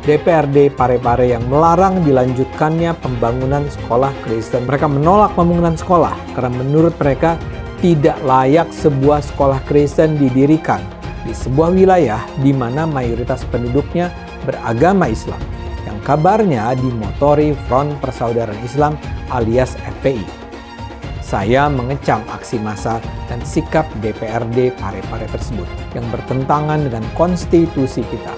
DPRD Parepare yang melarang dilanjutkannya pembangunan sekolah Kristen. Mereka menolak pembangunan sekolah karena menurut mereka tidak layak sebuah sekolah Kristen didirikan di sebuah wilayah di mana mayoritas penduduknya beragama Islam, yang kabarnya dimotori Front Persaudaraan Islam alias FPI. Saya mengecam aksi massa dan sikap DPRD Parepare tersebut yang bertentangan dengan konstitusi kita.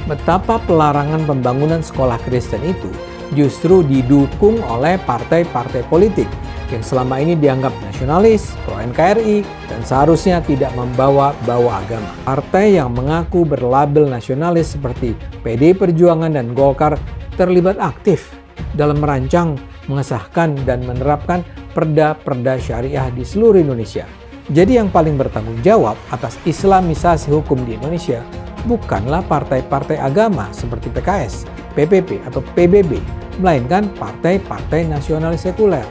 Betapa pelarangan pembangunan sekolah Kristen itu justru didukung oleh partai-partai politik yang selama ini dianggap nasionalis, pro-NKRI, dan seharusnya tidak membawa-bawa agama. Partai yang mengaku berlabel nasionalis seperti PDI Perjuangan dan Golkar terlibat aktif dalam merancang, mengesahkan, dan menerapkan perda-perda syariah di seluruh Indonesia. Jadi yang paling bertanggung jawab atas islamisasi hukum di Indonesia bukanlah partai-partai agama seperti PKS, PPP, atau PBB, melainkan partai-partai nasionalis sekuler.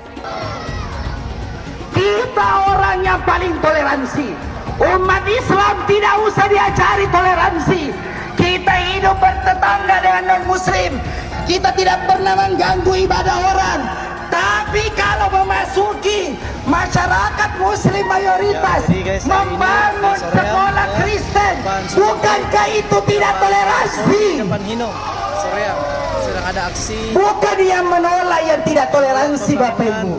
Kita orang yang paling toleransi. Umat Islam tidak usah diajari toleransi. Kita hidup bertetangga dengan non-muslim. Kita tidak pernah mengganggu ibadah orang. Tapi kalau memasuki masyarakat muslim mayoritas membangun sekolah Kristen, bukankah itu tidak toleransi? Sedang ada aksi. Bukan yang menolak yang tidak toleransi, Bapak Ibu.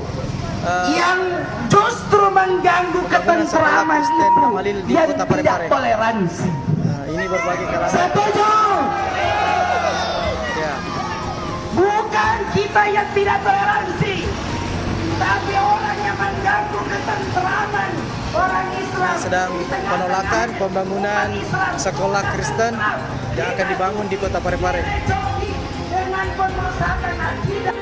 Yang justru mengganggu ketentraman itu yang tidak toleransi. Ini berbagai kalangan. Setuju? Ya. Bukan kita yang tidak toleransi, tapi orang yang mengganggu ketentraman orang Islam. Sedang penolakan pembangunan sekolah Kristen yang akan dibangun di Kota Parepare. Dengan perusahaan akidah.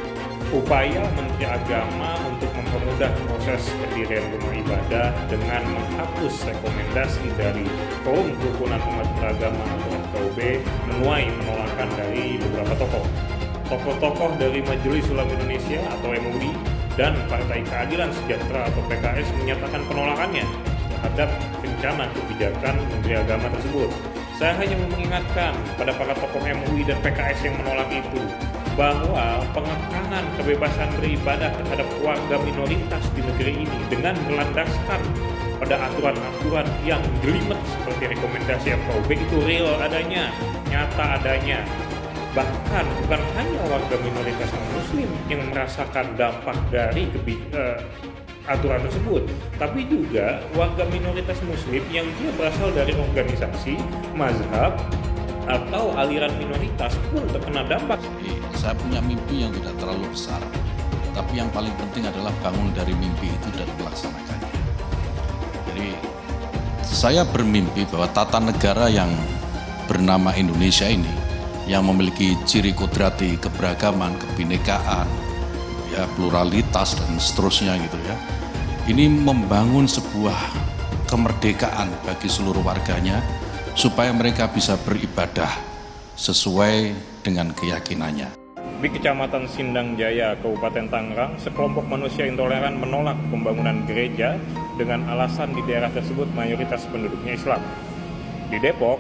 Upaya Menteri Agama untuk mempermudah proses pendirian rumah ibadah dengan menghapus rekomendasi dari Forum Kerukunan Umat Beragama atau FKUB menuai penolakan dari beberapa tokoh. Tokoh-tokoh dari Majelis Ulama Indonesia atau MUI dan Partai Keadilan Sejahtera atau PKS menyatakan penolakannya terhadap rencana kebijakan Menteri Agama tersebut. Saya hanya mengingatkan pada para tokoh MUI dan PKS yang menolak itu bahwa pengekangan kebebasan beribadah terhadap warga minoritas di negeri ini dengan berlandaskan pada aturan-aturan yang jelimet seperti rekomendasi FKUB itu real adanya, nyata adanya. Bahkan bukan hanya warga minoritas non-muslim yang merasakan dampak dari aturan tersebut, tapi juga warga minoritas muslim yang dia berasal dari organisasi, mazhab, atau aliran minoritas pun terkena dampak. Saya punya mimpi yang tidak terlalu besar, tapi yang paling penting adalah bangun dari mimpi itu dan melaksanakannya. Jadi saya bermimpi bahwa tata negara yang bernama Indonesia ini, yang memiliki ciri kodrati keberagaman, kebinekaan, ya pluralitas dan seterusnya gitu ya. Ini membangun sebuah kemerdekaan bagi seluruh warganya supaya mereka bisa beribadah sesuai dengan keyakinannya. Di Kecamatan Sindang Jaya, Kabupaten Tangerang, sekelompok manusia intoleran menolak pembangunan gereja dengan alasan di daerah tersebut mayoritas penduduknya Islam. Di Depok,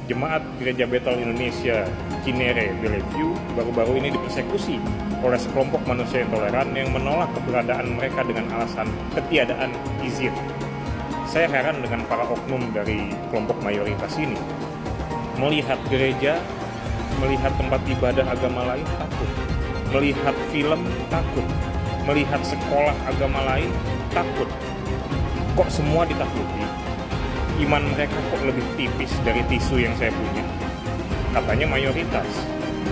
Jemaat Gereja Bethel Indonesia Cinere Bellevue baru-baru ini dipersekusi oleh sekelompok manusia intoleran yang menolak keberadaan mereka dengan alasan ketiadaan izin. Saya heran dengan para oknum dari kelompok mayoritas ini. Melihat gereja, melihat tempat ibadah agama lain takut, melihat film takut, melihat sekolah agama lain takut. Kok semua ditakuti? Iman mereka kok lebih tipis dari tisu yang saya punya. Katanya mayoritas,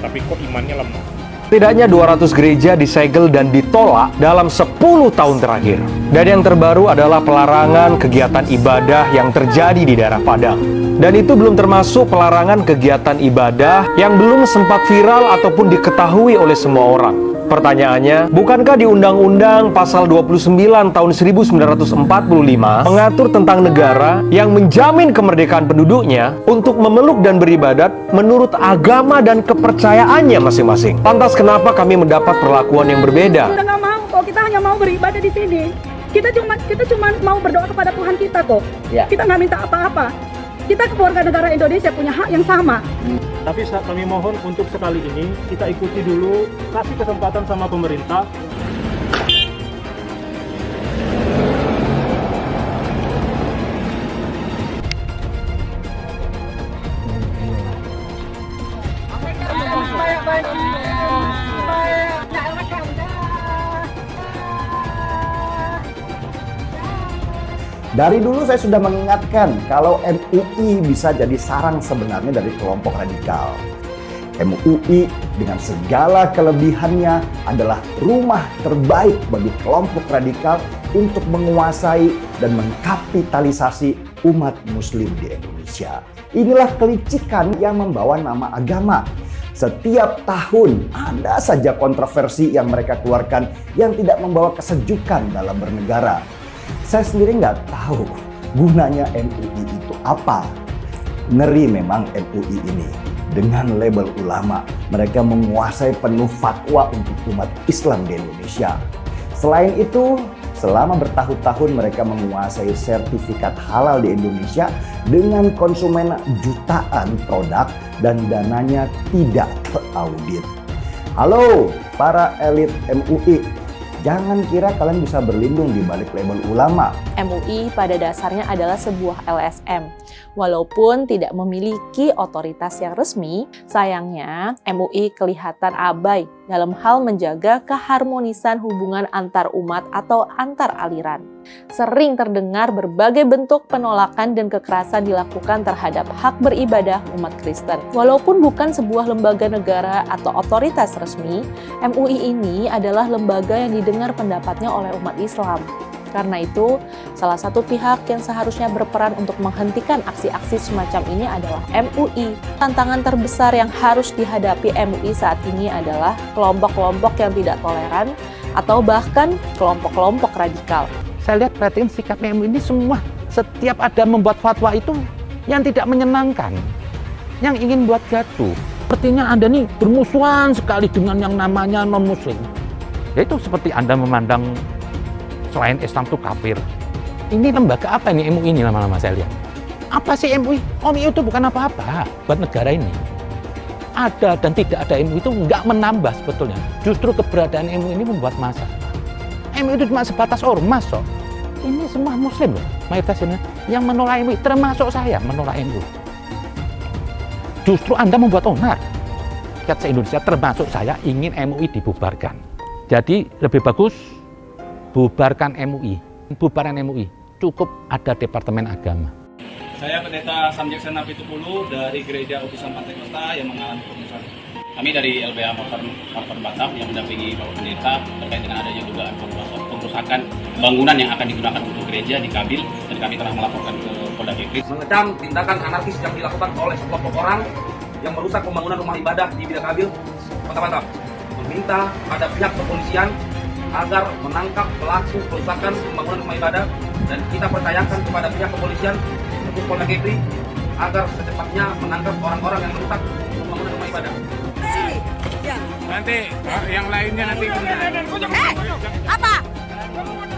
tapi kok imannya lemah. Setidaknya 200 gereja disegel dan ditolak dalam 10 tahun terakhir. Dan yang terbaru adalah pelarangan kegiatan ibadah yang terjadi di daerah Padang. Dan itu belum termasuk pelarangan kegiatan ibadah yang belum sempat viral ataupun diketahui oleh semua orang. Pertanyaannya, bukankah di Undang-Undang Pasal 29 tahun 1945 mengatur tentang negara yang menjamin kemerdekaan penduduknya untuk memeluk dan beribadat menurut agama dan kepercayaannya masing-masing? Lantas kenapa kami mendapat perlakuan yang berbeda? Kita nggak mau kok, kita hanya mau beribadah di sini. Kita cuma mau berdoa kepada Tuhan kita kok. Ya. Kita nggak minta apa-apa. Kita keluarga negara Indonesia punya hak yang sama. Tapi kami mohon untuk sekali ini kita ikuti dulu, kasih kesempatan sama pemerintah. Dari dulu saya sudah mengingatkan kalau MUI bisa jadi sarang sebenarnya dari kelompok radikal. MUI dengan segala kelebihannya adalah rumah terbaik bagi kelompok radikal untuk menguasai dan mengkapitalisasi umat muslim di Indonesia. Inilah kelicikan yang membawa nama agama. Setiap tahun ada saja kontroversi yang mereka keluarkan yang tidak membawa kesejukan dalam bernegara. Saya sendiri nggak tahu gunanya MUI itu apa. Ngeri memang MUI ini. Dengan label ulama, mereka menguasai penuh fatwa untuk umat Islam di Indonesia. Selain itu, selama bertahun-tahun mereka menguasai sertifikat halal di Indonesia dengan konsumen jutaan produk dan dananya tidak teraudit. Halo para elit MUI. Jangan kira kalian bisa berlindung di balik label ulama. MUI pada dasarnya adalah sebuah LSM. Walaupun tidak memiliki otoritas yang resmi, sayangnya MUI kelihatan abai dalam hal menjaga keharmonisan hubungan antar umat atau antar aliran. Sering terdengar berbagai bentuk penolakan dan kekerasan dilakukan terhadap hak beribadah umat Kristen. Walaupun bukan sebuah lembaga negara atau otoritas resmi, MUI ini adalah lembaga yang didengar pendapatnya oleh umat Islam. Karena itu, salah satu pihak yang seharusnya berperan untuk menghentikan aksi-aksi semacam ini adalah MUI. Tantangan terbesar yang harus dihadapi MUI saat ini adalah kelompok-kelompok yang tidak toleran atau bahkan kelompok-kelompok radikal. Saya lihat perhatian sikap MUI ini semua, setiap ada membuat fatwa itu yang tidak menyenangkan, yang ingin buat gaduh. Sepertinya Anda nih bermusuhan sekali dengan yang namanya non-muslim. Yaitu seperti Anda memandang selain Islam itu kafir. Ini lembaga apa ini MUI ini lama-lama saya lihat. Apa sih MUI? MUI itu bukan apa-apa buat negara ini. Ada dan tidak ada MUI itu nggak menambah sebetulnya. Justru keberadaan MUI ini membuat masalah. MUI itu cuma sebatas ormas kok. Ini semua muslim loh, mayoritas ini yang menolak MUI, termasuk saya menolak MUI. Justru Anda membuat onar. Rakyat se-Indonesia termasuk saya ingin MUI dibubarkan. Jadi lebih bagus bubarkan MUI. Bubaran MUI cukup ada Departemen Agama. Saya Pendeta Samjek Senap Pitupulu dari Gereja Utusan Pantai Kota yang mengalami pengurusan. Kami dari LBH Martor Batam yang mendampingi Bapak Pendeta terkait dengan adanya dugaan pengerusakan bangunan yang akan digunakan untuk gereja di Kabil, dan kami telah melaporkan ke Polda Kepri. Mengecam tindakan anarkis yang dilakukan oleh sekelompok orang yang merusak pembangunan rumah ibadah di Bida Kabil, Kota Batam. Meminta pada pihak kepolisian agar menangkap pelaku perusakan pembangunan rumah ibadah, dan kita percayakan kepada pihak kepolisian untuk Polda Kepri agar secepatnya menangkap orang-orang yang merusak pembangunan rumah ibadah. Nanti yang lainnya nanti. Apa?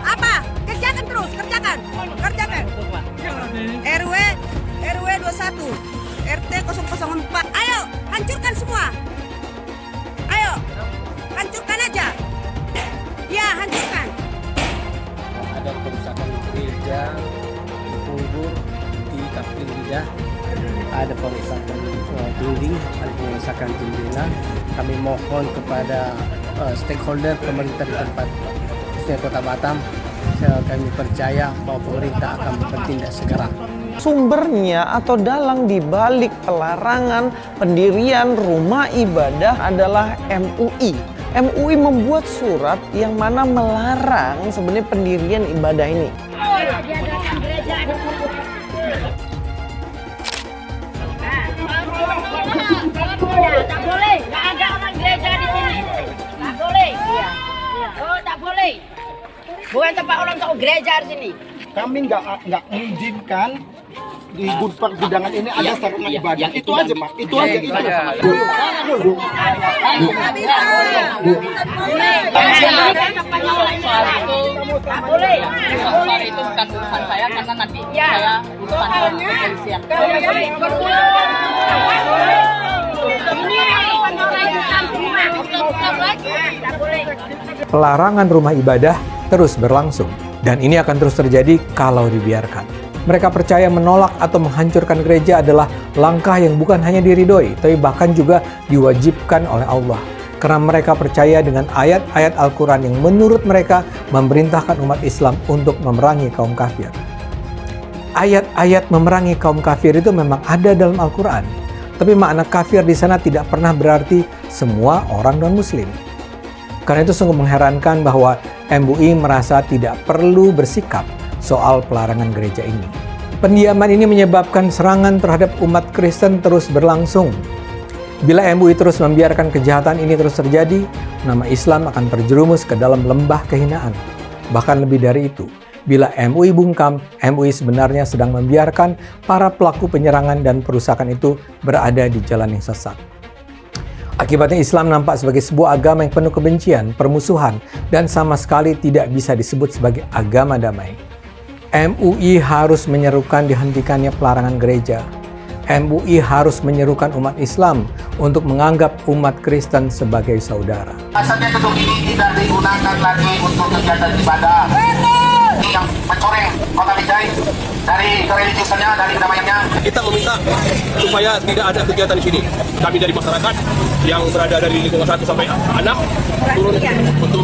Apa? Kerjakan terus, kerjakan. RW 21, RT 004. Ayo, hancurkan semua. Ayo, hancurkan aja. Ya, hancurkan. Ada kerusakan gereja, kubur di Kapil Bida. Ada perusakan building, ada perusakan jendela. Kami mohon kepada stakeholder pemerintah di tempat, khususnya Kota Batam, kami percaya bahwa pemerintah akan bertindak segera. Sumbernya atau dalang di balik pelarangan pendirian rumah ibadah adalah MUI. MUI membuat surat yang mana melarang sebenarnya pendirian ibadah ini. Tak boleh, nggak ada orang gereja di sini. Tak boleh. Iya. Oh, tak boleh. Bukan tempat orang untuk gereja di sini. Kami nggak mengizinkan di pergudangan ini ada sarana ibadah. Itu aja, Pak. Itu aja. Tak boleh. Soal itu bukan urusan saya karena nanti saya urusan kepolisian. Pelarangan rumah ibadah terus berlangsung, dan ini akan terus terjadi kalau dibiarkan. Mereka percaya menolak atau menghancurkan gereja adalah langkah yang bukan hanya diridhoi, tapi bahkan juga diwajibkan oleh Allah. Karena mereka percaya dengan ayat-ayat Al-Quran yang menurut mereka memerintahkan umat Islam untuk memerangi kaum kafir. Ayat-ayat memerangi kaum kafir itu memang ada dalam Al-Quran, tapi makna kafir di sana tidak pernah berarti semua orang non-Muslim. Karena itu sungguh mengherankan bahwa MUI merasa tidak perlu bersikap soal pelarangan gereja ini. Pendiaman ini menyebabkan serangan terhadap umat Kristen terus berlangsung. Bila MUI terus membiarkan kejahatan ini terus terjadi, nama Islam akan terjerumus ke dalam lembah kehinaan. Bahkan lebih dari itu, bila MUI bungkam, MUI sebenarnya sedang membiarkan para pelaku penyerangan dan perusakan itu berada di jalan yang sesat. Akibatnya Islam nampak sebagai sebuah agama yang penuh kebencian, permusuhan, dan sama sekali tidak bisa disebut sebagai agama damai. MUI harus menyerukan dihentikannya pelarangan gereja. MUI harus menyerukan umat Islam untuk menganggap umat Kristen sebagai saudara. Asalnya gedung ini tidak digunakan lagi untuk kegiatan ibadah. Yang mencoreng kota Binjai dari kereligiusannya, dari kedamaiannya. Kita meminta supaya tidak ada kegiatan di sini. Kami dari masyarakat yang berada dari lingkungan 1 sampai 6 turun untuk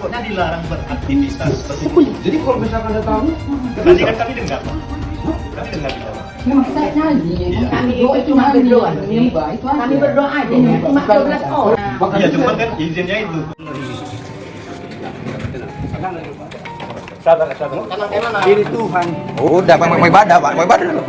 kita dilarang beraktivitas. Jadi kalau misalkan ada tamu, tadi kan kami dengar. Kami dengar di bawah. Kami cuma berdoa, kami berdoa aja, cuma 12 orang. Iya, cuma kan izinnya itu. Sabar. Ini Tuhan. Udah, mau ibadah, Pak. Mau ibadah dulu.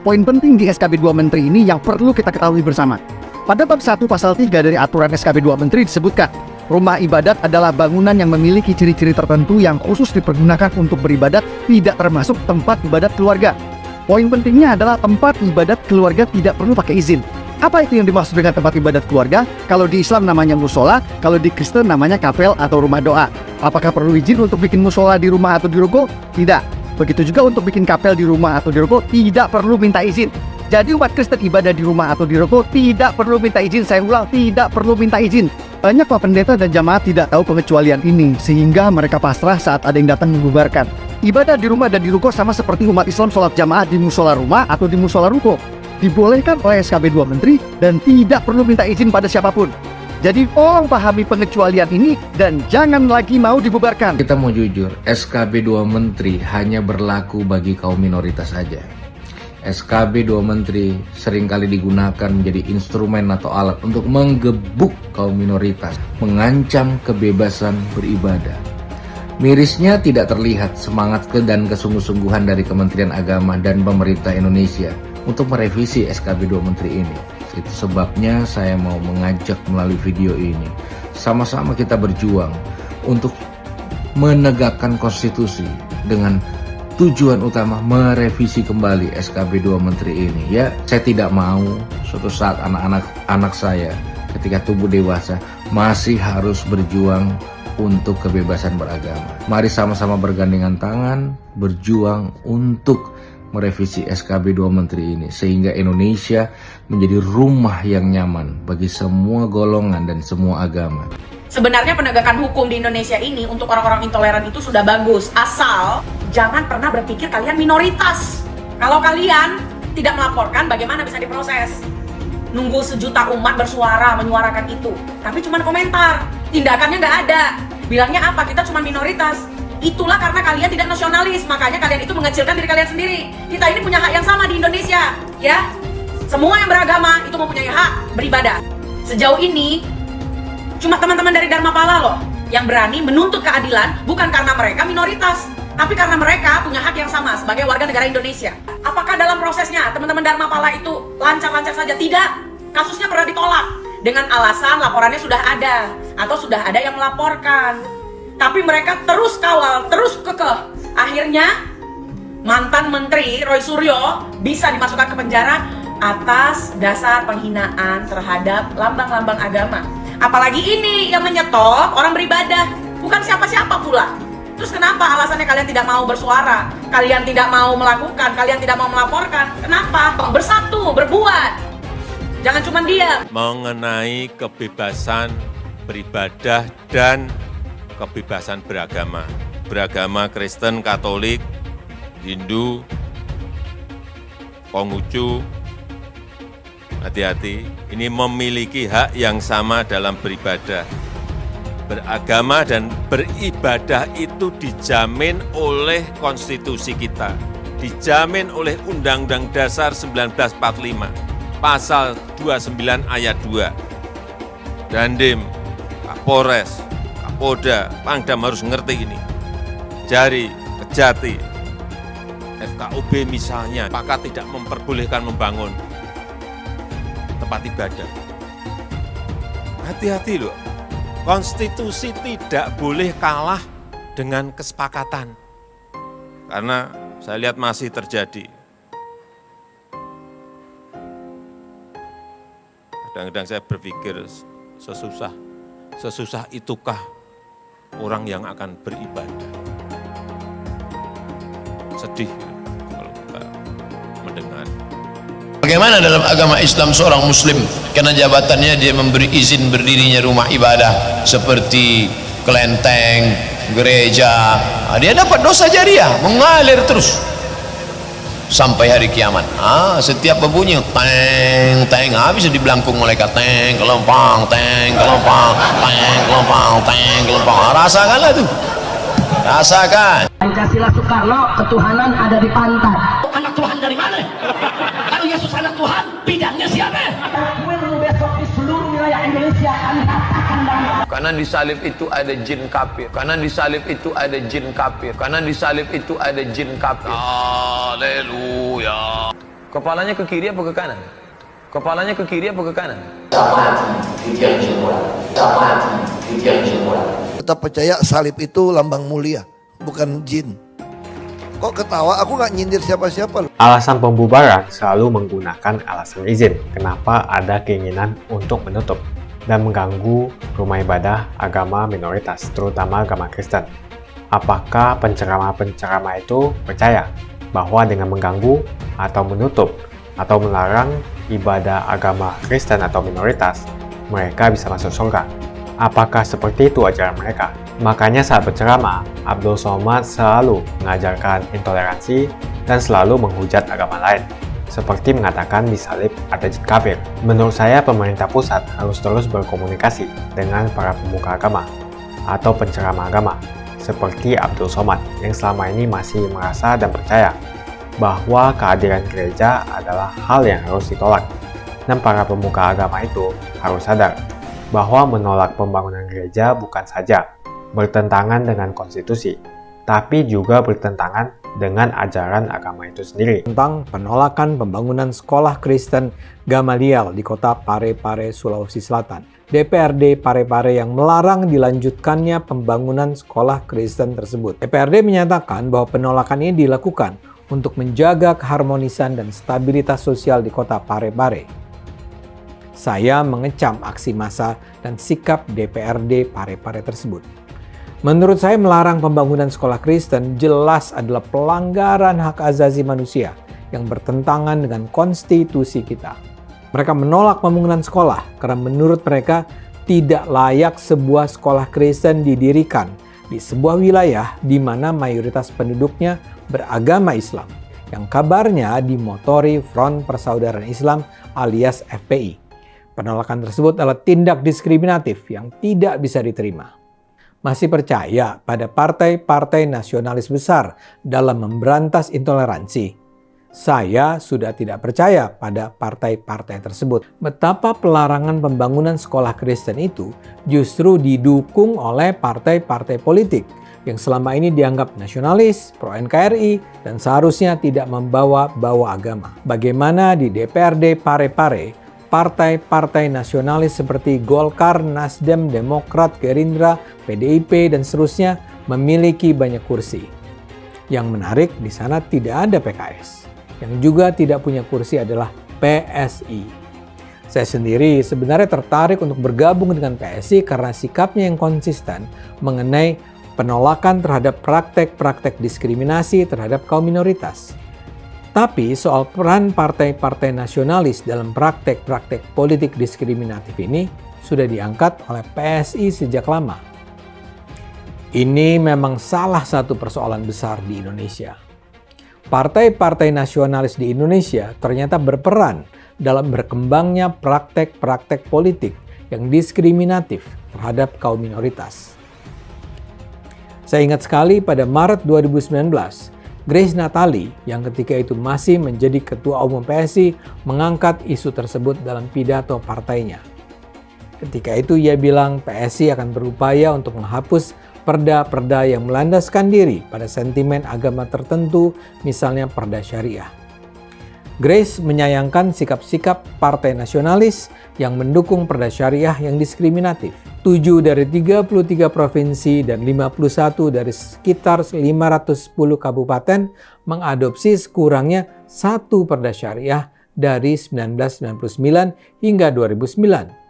Poin penting di SKB 2 Menteri ini yang perlu kita ketahui bersama. Pada bab 1 pasal 3 dari aturan SKB 2 Menteri disebutkan, rumah ibadat adalah bangunan yang memiliki ciri-ciri tertentu yang khusus dipergunakan untuk beribadat, tidak termasuk tempat ibadat keluarga. Poin pentingnya adalah tempat ibadat keluarga tidak perlu pakai izin. Apa itu yang dimaksud dengan tempat ibadat keluarga? Kalau di Islam namanya musola, kalau di Kristen namanya kapel atau rumah doa. Apakah perlu izin untuk bikin musola di rumah atau di ruko? Tidak. Begitu juga untuk bikin kapel di rumah atau di ruko, tidak perlu minta izin. Jadi umat Kristen ibadah di rumah atau di ruko tidak perlu minta izin. Saya ulang, tidak perlu minta izin. Banyak Pak Pendeta dan jamaah tidak tahu pengecualian ini, sehingga mereka pasrah saat ada yang datang membubarkan. Ibadah di rumah dan di ruko sama seperti umat Islam sholat jamaah di musola rumah atau di musola ruko. Dibolehkan oleh SKB 2 Menteri dan tidak perlu minta izin pada siapapun. Jadi tolong pahami pengecualian ini dan jangan lagi mau dibubarkan. Kita mau jujur, SKB 2 Menteri hanya berlaku bagi kaum minoritas saja. SKB 2 Menteri seringkali digunakan menjadi instrumen atau alat untuk menggebuk kaum minoritas, mengancam kebebasan beribadah. Mirisnya tidak terlihat semangat dan kesungguh-sungguhan dari Kementerian Agama dan pemerintah Indonesia untuk merevisi SKB 2 Menteri ini. Itu sebabnya saya mau mengajak melalui video ini, sama-sama kita berjuang untuk menegakkan konstitusi dengan tujuan utama merevisi kembali SKB 2 Menteri ini. Ya, saya tidak mau suatu saat anak saya ketika tumbuh dewasa masih harus berjuang untuk kebebasan beragama. Mari sama-sama bergandengan tangan, berjuang untuk merevisi SKB 2 Menteri ini sehingga Indonesia menjadi rumah yang nyaman bagi semua golongan dan semua agama. Sebenarnya penegakan hukum di Indonesia ini untuk orang-orang intoleran itu sudah bagus, asal jangan pernah berpikir kalian minoritas. Kalau kalian tidak melaporkan, bagaimana bisa diproses? Nunggu sejuta umat bersuara menyuarakan itu, tapi cuma komentar, tindakannya nggak ada. Bilangnya apa? Kita cuma minoritas. Itulah karena kalian tidak nasionalis, makanya kalian itu mengecilkan diri kalian sendiri. Kita ini punya hak yang sama di Indonesia, ya. Semua yang beragama itu mempunyai hak beribadah. Sejauh ini, cuma teman-teman dari Dharmapala loh yang berani menuntut keadilan, bukan karena mereka minoritas, tapi karena mereka punya hak yang sama sebagai warga negara Indonesia. Apakah dalam prosesnya teman-teman Dharmapala itu lancar-lancar saja? Tidak. Kasusnya pernah ditolak dengan alasan laporannya sudah ada atau sudah ada yang melaporkan. Tapi mereka terus kawal, terus kekeh. Akhirnya mantan Menteri Roy Suryo bisa dimasukkan ke penjara atas dasar penghinaan terhadap lambang-lambang agama. Apalagi ini yang menyetop orang beribadah, bukan siapa-siapa pula. Terus kenapa alasannya kalian tidak mau bersuara? Kalian tidak mau melakukan, kalian tidak mau melaporkan. Kenapa? Bersatu, berbuat. Jangan cuma diam. Mengenai kebebasan beribadah dan kebebasan beragama. Beragama Kristen, Katolik, Hindu, Konghucu, hati-hati, ini memiliki hak yang sama dalam beribadah. Beragama dan beribadah itu dijamin oleh konstitusi kita, dijamin oleh Undang-Undang Dasar 1945, Pasal 29 Ayat 2. Dandim, Kapolres, Kapolda, Pangdam harus ngerti ini. Jari, Kejati, FKUB misalnya, maka tidak memperbolehkan membangun tempat ibadah. Hati-hati loh. Konstitusi tidak boleh kalah dengan kesepakatan. Karena saya lihat masih terjadi. Kadang-kadang saya berpikir sesusah itukah orang yang akan beribadah. Sedih kalau kita mendengar. Bagaimana dalam agama Islam seorang muslim karena jabatannya dia memberi izin berdirinya rumah ibadah seperti kelenteng, gereja, dia dapat dosa jariah mengalir terus sampai hari kiamat. Setiap berbunyi teng teng bisa dibelangkung malaikat, teng kelompang, teng kelompang, teng kelompang, teng kelompang. Rasakanlah tuh, rasakan. Pancasila Soekarno, ketuhanan ada di pantat. Anak Tuhan dari mana? Kalau Yesus anak Tuhan, bidangnya siapa? Besok di seluruh wilayah Indonesia kami katakan Karena di salib itu ada jin kafir. Karena di salib itu ada jin kafir. Karena di salib itu ada jin kafir. Haleluya. Kepalanya ke kiri apa ke kanan? Kepalanya ke kiri apa ke kanan? Tetap percaya salib itu lambang mulia, bukan jin. Kok ketawa? Aku nggak nyindir siapa-siapa. Alasan pembubaran selalu menggunakan alasan izin. Kenapa ada keinginan untuk menutup dan mengganggu rumah ibadah agama minoritas, terutama agama Kristen. Apakah penceramah-penceramah itu percaya bahwa dengan mengganggu atau menutup atau melarang ibadah agama Kristen atau minoritas, mereka bisa masuk surga? Apakah seperti itu ajaran mereka? Makanya saat berceramah, Abdul Somad selalu mengajarkan intoleransi dan selalu menghujat agama lain, seperti mengatakan di salib ada jin kafir. Menurut saya, pemerintah pusat harus terus berkomunikasi dengan para pemuka agama atau penceramah agama, seperti Abdul Somad yang selama ini masih merasa dan percaya bahwa kehadiran gereja adalah hal yang harus ditolak. Dan para pemuka agama itu harus sadar bahwa menolak pembangunan gereja bukan saja bertentangan dengan konstitusi, tapi juga bertentangan dengan ajaran agama itu sendiri. Tentang penolakan pembangunan sekolah Kristen Gamaliel di kota Parepare, Sulawesi Selatan. DPRD Parepare yang melarang dilanjutkannya pembangunan sekolah Kristen tersebut. DPRD menyatakan bahwa penolakan ini dilakukan untuk menjaga keharmonisan dan stabilitas sosial di kota Parepare. Saya mengecam aksi massa dan sikap DPRD Parepare tersebut. Menurut saya, melarang pembangunan sekolah Kristen jelas adalah pelanggaran hak asasi manusia yang bertentangan dengan konstitusi kita. Mereka menolak pembangunan sekolah karena menurut mereka tidak layak sebuah sekolah Kristen didirikan di sebuah wilayah di mana mayoritas penduduknya beragama Islam, yang kabarnya dimotori Front Persaudaraan Islam alias FPI. Penolakan tersebut adalah tindak diskriminatif yang tidak bisa diterima. Masih percaya pada partai-partai nasionalis besar dalam memberantas intoleransi? Saya sudah tidak percaya pada partai-partai tersebut. Betapa pelarangan pembangunan sekolah Kristen itu justru didukung oleh partai-partai politik yang selama ini dianggap nasionalis, pro-NKRI, dan seharusnya tidak membawa-bawa agama. Bagaimana di DPRD Parepare, partai-partai nasionalis seperti Golkar, Nasdem, Demokrat, Gerindra, PDIP, dan seterusnya memiliki banyak kursi. Yang menarik, di sana tidak ada PKS. Yang juga tidak punya kursi adalah PSI. Saya sendiri sebenarnya tertarik untuk bergabung dengan PSI karena sikapnya yang konsisten mengenai penolakan terhadap praktek-praktek diskriminasi terhadap kaum minoritas. Tapi soal peran partai-partai nasionalis dalam praktek-praktek politik diskriminatif ini sudah diangkat oleh PSI sejak lama. Ini memang salah satu persoalan besar di Indonesia. Partai-partai nasionalis di Indonesia ternyata berperan dalam berkembangnya praktek-praktek politik yang diskriminatif terhadap kaum minoritas. Saya ingat sekali pada Maret 2019, Grace Natali yang ketika itu masih menjadi Ketua Umum PSI mengangkat isu tersebut dalam pidato partainya. Ketika itu ia bilang PSI akan berupaya untuk menghapus perda-perda yang melandaskan diri pada sentimen agama tertentu, misalnya perda syariah. Grace menyayangkan sikap-sikap partai nasionalis yang mendukung perda syariah yang diskriminatif. 7 dari 33 provinsi dan 51 dari sekitar 510 kabupaten mengadopsi sekurangnya satu perda syariah dari 1999 hingga 2009.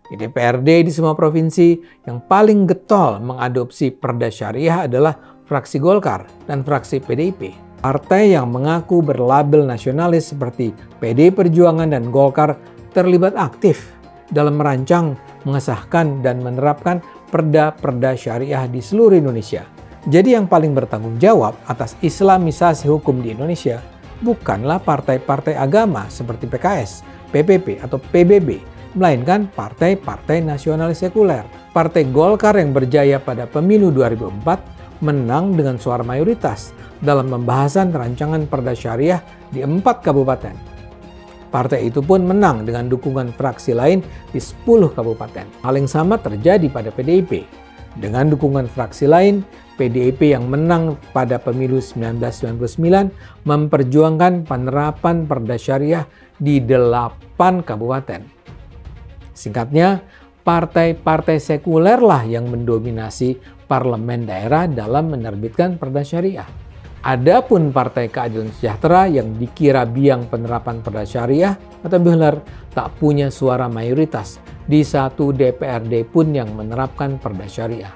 Di DPRD di semua provinsi, yang paling getol mengadopsi perda syariah adalah fraksi Golkar dan fraksi PDIP. Partai yang mengaku berlabel nasionalis seperti PD Perjuangan dan Golkar terlibat aktif dalam merancang, mengesahkan, dan menerapkan perda-perda syariah di seluruh Indonesia. Jadi yang paling bertanggung jawab atas islamisasi hukum di Indonesia bukanlah partai-partai agama seperti PKS, PPP, atau PBB, melainkan partai-partai nasionalis sekuler. Partai Golkar yang berjaya pada pemilu 2004 menang dengan suara mayoritas dalam pembahasan rancangan perda syariah di 4 kabupaten. Partai itu pun menang dengan dukungan fraksi lain di 10 kabupaten. Hal yang sama terjadi pada PDIP. Dengan dukungan fraksi lain, PDIP yang menang pada pemilu 1999 memperjuangkan penerapan perda syariah di 8 kabupaten. Singkatnya, partai-partai sekulerlah yang mendominasi parlemen daerah dalam menerbitkan perda syariah. Adapun Partai Keadilan Sejahtera yang dikira biang penerapan perda syariah atau benar tak punya suara mayoritas di satu DPRD pun yang menerapkan perda syariah.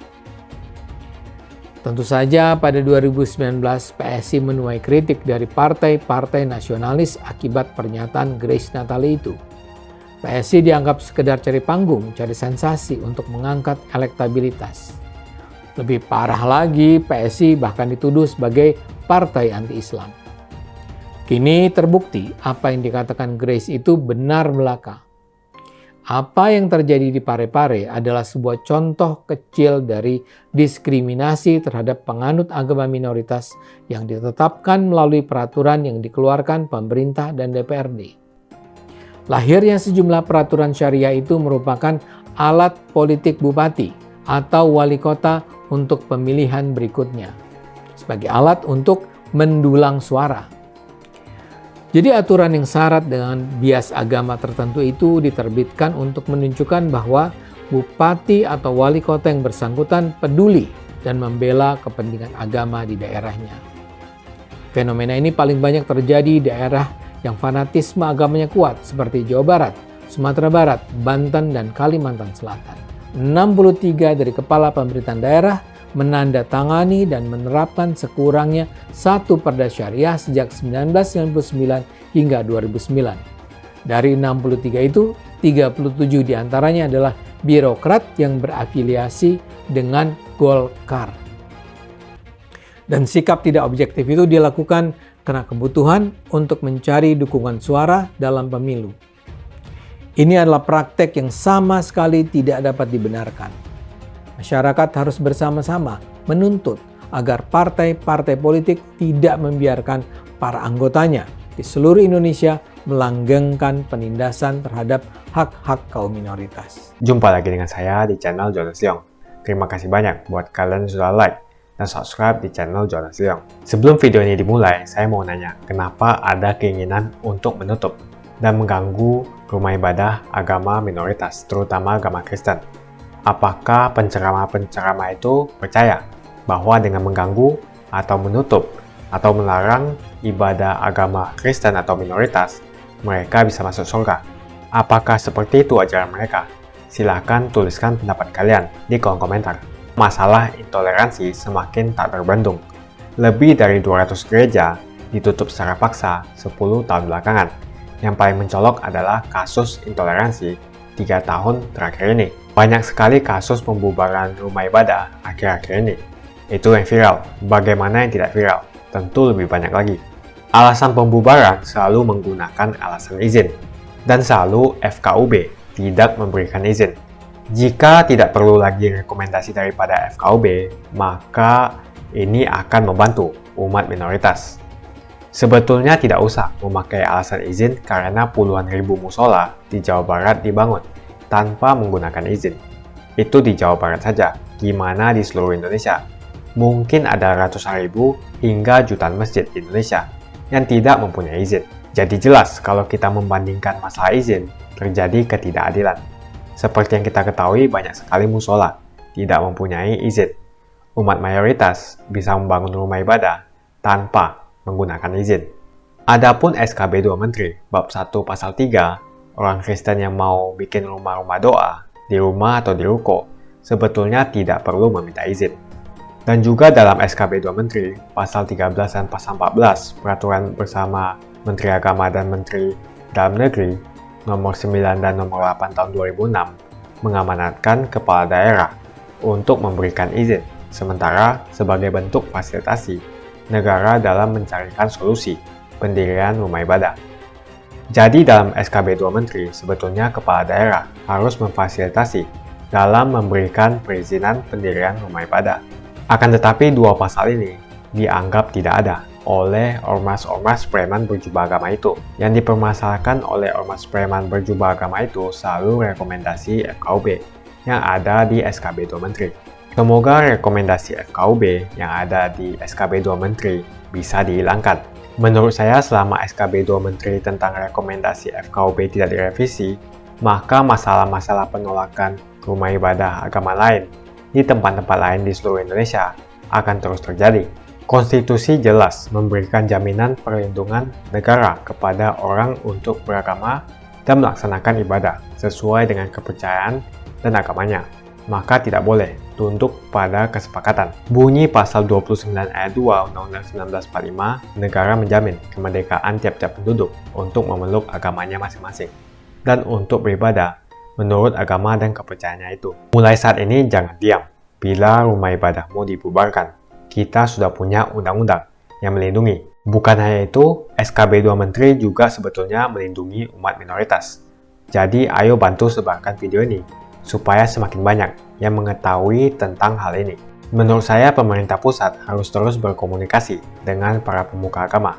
Tentu saja pada 2019 PSI menuai kritik dari partai-partai nasionalis akibat pernyataan Grace Natali itu. PSI dianggap sekedar cari panggung, cari sensasi untuk mengangkat elektabilitas. Lebih parah lagi, PSI bahkan dituduh sebagai partai anti-Islam. Kini terbukti apa yang dikatakan Grace itu benar belaka. Apa yang terjadi di Parepare adalah sebuah contoh kecil dari diskriminasi terhadap penganut agama minoritas yang ditetapkan melalui peraturan yang dikeluarkan pemerintah dan DPRD. Lahirnya sejumlah peraturan syariah itu merupakan alat politik bupati atau wali kota untuk pemilihan berikutnya, sebagai alat untuk mendulang suara. Jadi aturan yang syarat dengan bias agama tertentu itu diterbitkan untuk menunjukkan bahwa bupati atau wali kota yang bersangkutan peduli dan membela kepentingan agama di daerahnya. Fenomena ini paling banyak terjadi di daerah yang fanatisme agamanya kuat seperti Jawa Barat, Sumatera Barat, Banten, dan Kalimantan Selatan. 63 dari kepala pemerintahan daerah menandatangani dan menerapkan sekurangnya satu perda syariah sejak 1999 hingga 2009. Dari 63 itu, 37 diantaranya adalah birokrat yang berafiliasi dengan Golkar. Dan sikap tidak objektif itu dilakukan karena kebutuhan untuk mencari dukungan suara dalam pemilu. Ini adalah praktek yang sama sekali tidak dapat dibenarkan. Masyarakat harus bersama-sama menuntut agar partai-partai politik tidak membiarkan para anggotanya di seluruh Indonesia melanggengkan penindasan terhadap hak-hak kaum minoritas. Jumpa lagi dengan saya di channel Jonas Leong. Terima kasih banyak buat kalian sudah like dan subscribe di channel Jonas Leong. Sebelum video ini dimulai, saya mau nanya, kenapa ada keinginan untuk menutup dan mengganggu rumah ibadah agama minoritas, terutama agama Kristen? Apakah penceramah-penceramah itu percaya bahwa dengan mengganggu atau menutup atau melarang ibadah agama Kristen atau minoritas, mereka bisa masuk surga? Apakah seperti itu ajaran mereka? Silahkan tuliskan pendapat kalian di kolom komentar. masalah intoleransi semakin tak terbendung. Lebih dari 200 gereja ditutup secara paksa 10 tahun belakangan. Yang paling mencolok adalah kasus intoleransi 3 tahun terakhir ini. Banyak sekali kasus pembubaran rumah ibadah akhir-akhir ini. Itu yang viral. Bagaimana yang tidak viral? Tentu lebih banyak lagi. Alasan pembubaran selalu menggunakan alasan izin. Dan selalu FKUB tidak memberikan izin. Jika tidak perlu lagi rekomendasi daripada FKUB, maka ini akan membantu umat minoritas. Sebetulnya tidak usah memakai alasan izin karena puluhan ribu musola di Jawa Barat dibangun tanpa menggunakan izin. Itu di Jawa Barat saja, gimana di seluruh Indonesia? Mungkin ada ratusan ribu hingga jutaan masjid di Indonesia yang tidak mempunyai izin. Jadi jelas kalau kita membandingkan masalah izin, terjadi ketidakadilan. Seperti yang kita ketahui, banyak sekali musola tidak mempunyai izin. Umat mayoritas bisa membangun rumah ibadah tanpa menggunakan izin. Adapun SKB 2 Menteri, bab 1 pasal 3, orang Kristen yang mau bikin rumah-rumah doa di rumah atau di ruko, sebetulnya tidak perlu meminta izin. Dan juga dalam SKB 2 Menteri, pasal 13 dan pasal 14, peraturan bersama Menteri Agama dan Menteri Dalam Negeri, nomor 9 dan nomor 8 tahun 2006, mengamanatkan kepala daerah untuk memberikan izin, sementara sebagai bentuk fasilitasi negara dalam mencarikan solusi pendirian rumah ibadah. Jadi dalam SKB 2 Menteri, sebetulnya kepala daerah harus memfasilitasi dalam memberikan perizinan pendirian rumah ibadah. Akan tetapi dua pasal ini dianggap tidak ada oleh ormas-ormas preman berjubah agama itu. Yang dipermasalahkan oleh ormas preman berjubah agama itu selalu rekomendasi FKUB yang ada di SKB 2 Menteri. Semoga rekomendasi FKUB yang ada di SKB 2 Menteri bisa dihilangkan. Menurut saya selama SKB 2 Menteri tentang rekomendasi FKUB tidak direvisi, maka masalah-masalah penolakan rumah ibadah agama lain di tempat-tempat lain di seluruh Indonesia akan terus terjadi. Konstitusi jelas memberikan jaminan perlindungan negara kepada orang untuk beragama dan melaksanakan ibadah sesuai dengan kepercayaan dan agamanya. Maka tidak boleh tunduk pada kesepakatan. Bunyi pasal 29 ayat 2 Undang-Undang 1945, negara menjamin kemerdekaan tiap-tiap penduduk untuk memeluk agamanya masing-masing dan untuk beribadah menurut agama dan kepercayaannya itu. Mulai saat ini jangan diam. Bila rumah ibadahmu dibubarkan, kita sudah punya undang-undang yang melindungi. Bukan hanya itu, SKB 2 Menteri juga sebetulnya melindungi umat minoritas. Jadi ayo bantu sebarkan video ini supaya semakin banyak yang mengetahui tentang hal ini. Menurut saya pemerintah pusat harus terus berkomunikasi dengan para pemuka agama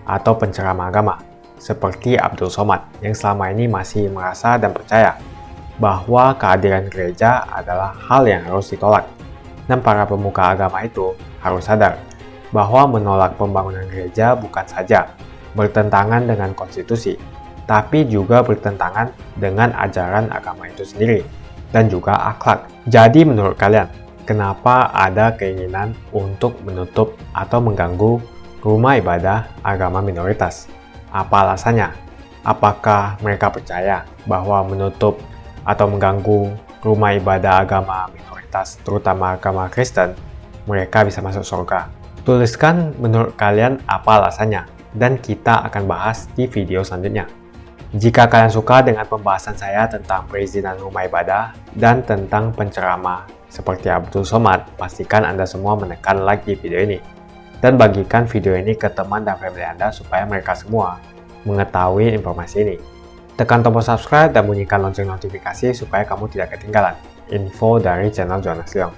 atau penceramah agama seperti Abdul Somad yang selama ini masih merasa dan percaya bahwa kehadiran gereja adalah hal yang harus ditolak. Dan para pemuka agama itu harus sadar bahwa menolak pembangunan gereja bukan saja bertentangan dengan konstitusi, tapi juga bertentangan dengan ajaran agama itu sendiri dan juga akhlak. Jadi menurut kalian, kenapa ada keinginan untuk menutup atau mengganggu rumah ibadah agama minoritas? Apa alasannya? Apakah mereka percaya bahwa menutup atau mengganggu rumah ibadah agama minoritas, terutama agama Kristen, mereka bisa masuk surga? Tuliskan menurut kalian apa alasannya, dan kita akan bahas di video selanjutnya. Jika kalian suka dengan pembahasan saya tentang perizinan rumah ibadah dan tentang penceramah seperti Abdul Somad, pastikan Anda semua menekan like di video ini. Dan bagikan video ini ke teman dan family Anda supaya mereka semua mengetahui informasi ini. Tekan tombol subscribe dan bunyikan lonceng notifikasi supaya kamu tidak ketinggalan info dari channel Jonas Leong.